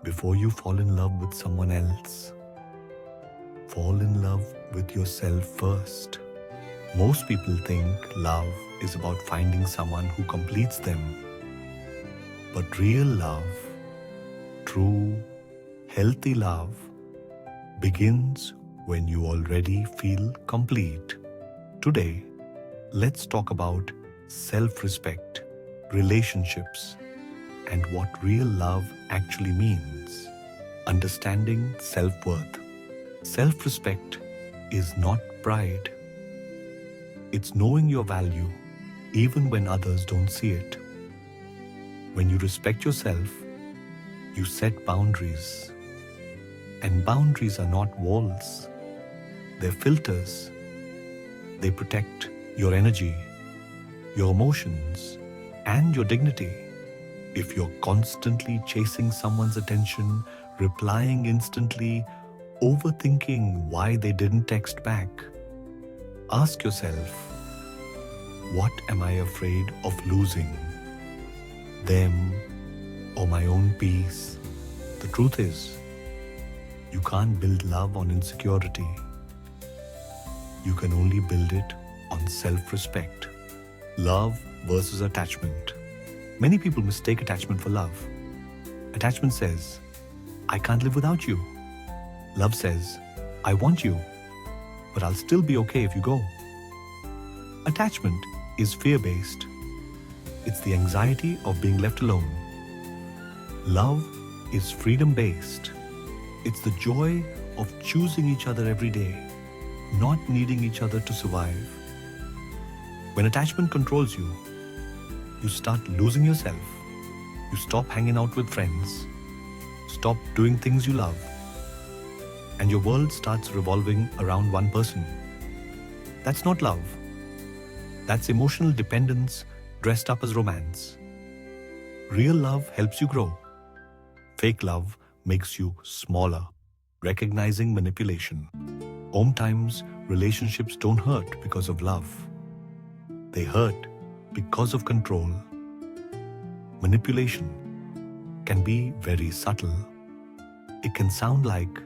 Before you fall in love with someone else, fall in love with yourself first. Most people think love is about finding someone who completes them. But real love, true, healthy love, begins when you already feel complete. Today, let's talk about self-respect, relationships, and what real love actually means. Understanding self-worth. Self-respect is not pride. It's knowing your value even when others don't see it. When you respect yourself, you set boundaries. And boundaries are not walls. They're filters. They protect your energy, your emotions, and your dignity. If you're constantly chasing someone's attention, replying instantly, overthinking why they didn't text back, ask yourself, what am I afraid of losing? Them or my own peace? The truth is, you can't build love on insecurity. You can only build it on self-respect. Love versus attachment. Many people mistake attachment for love. Attachment says, I can't live without you. Love says, I want you, but I'll still be okay if you go. Attachment is fear-based. It's the anxiety of being left alone. Love is freedom-based. It's the joy of choosing each other every day, not needing each other to survive. When attachment controls you, you start losing yourself. You stop hanging out with friends, stop doing things you love, and your world starts revolving around one person. That's not love. That's emotional dependence dressed up as romance. Real love helps you grow. Fake love makes you smaller, recognizing manipulation. Sometimes relationships don't hurt because of love. They hurt because of control. Manipulation can be very subtle. It can sound like,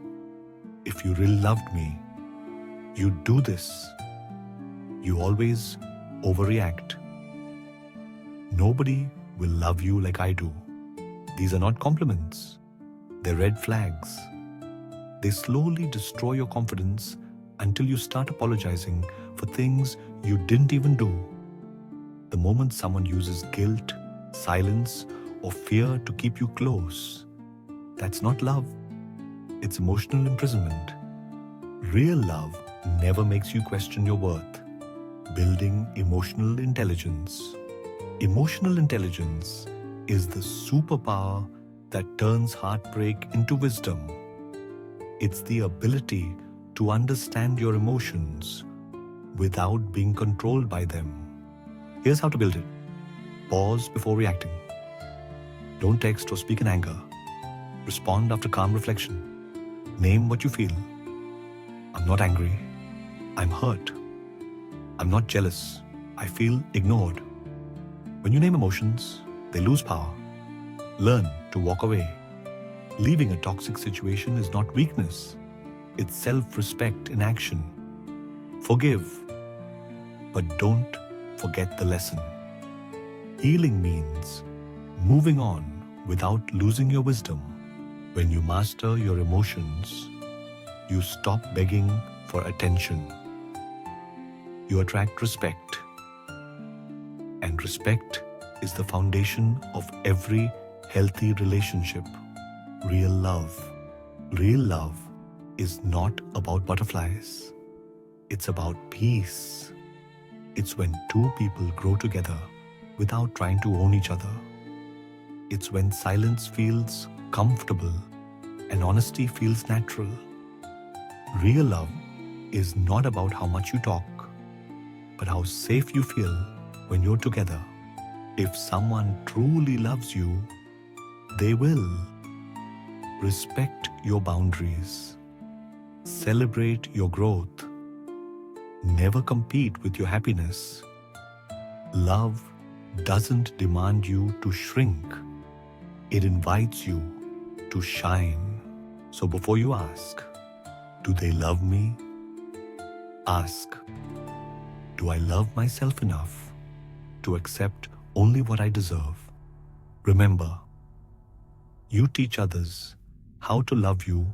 if you really loved me, you'd do this. You always overreact. Nobody will love you like I do. These are not compliments. They're red flags. They slowly destroy your confidence until you start apologizing for things you didn't even do. The moment someone uses guilt, silence, or fear to keep you close, that's not love. It's emotional imprisonment. Real love never makes you question your worth. Building emotional intelligence. Emotional intelligence is the superpower that turns heartbreak into wisdom. It's the ability to understand your emotions without being controlled by them. Here's how to build it. Pause before reacting. Don't text or speak in anger. Respond after calm reflection. Name what you feel. I'm not angry. I'm hurt. I'm not jealous. I feel ignored. When you name emotions, they lose power. Learn to walk away. Leaving a toxic situation is not weakness. It's self-respect in action. Forgive, but don't forget the lesson. Healing means moving on without losing your wisdom. When you master your emotions, you stop begging for attention. You attract respect. And respect is the foundation of every healthy relationship. Real love. Real love is not about butterflies. It's about peace. It's when two people grow together without trying to own each other. It's when silence feels comfortable and honesty feels natural. Real love is not about how much you talk, but how safe you feel when you're together. If someone truly loves you, they will respect your boundaries, celebrate your growth, never compete with your happiness. Love doesn't demand you to shrink. It invites you to shine. So before you ask, do they love me? Ask, do I love myself enough to accept only what I deserve? Remember, you teach others how to love you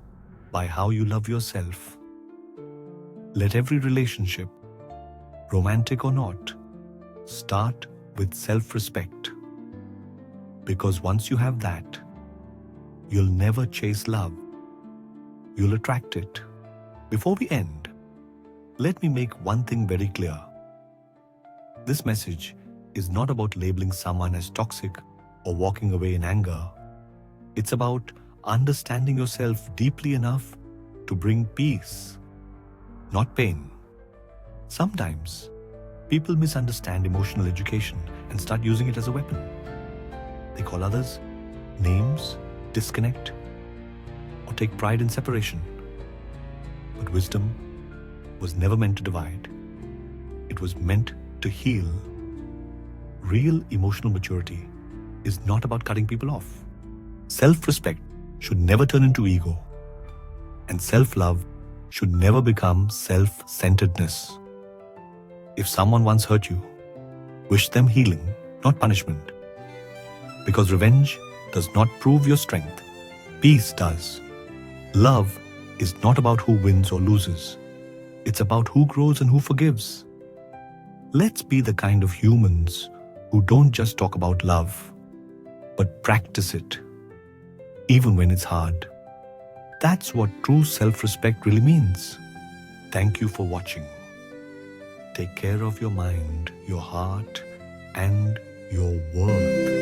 by how you love yourself. Let every relationship, romantic or not, start with self-respect. Because once you have that, you'll never chase love. You'll attract it. Before we end, let me make one thing very clear. This message is not about labeling someone as toxic or walking away in anger. It's about understanding yourself deeply enough to bring peace, not pain. Sometimes, people misunderstand emotional education and start using it as a weapon. They call others names, disconnect, or take pride in separation. But wisdom was never meant to divide. It was meant to heal. Real emotional maturity is not about cutting people off. Self-respect should never turn into ego. And self-love should never become self-centeredness. If someone once hurt you, wish them healing, not punishment. Because revenge does not prove your strength. Peace does. Love is not about who wins or loses. It's about who grows and who forgives. Let's be the kind of humans who don't just talk about love, but practice it, even when it's hard. That's what true self-respect really means. Thank you for watching. Take care of your mind, your heart, and your worth.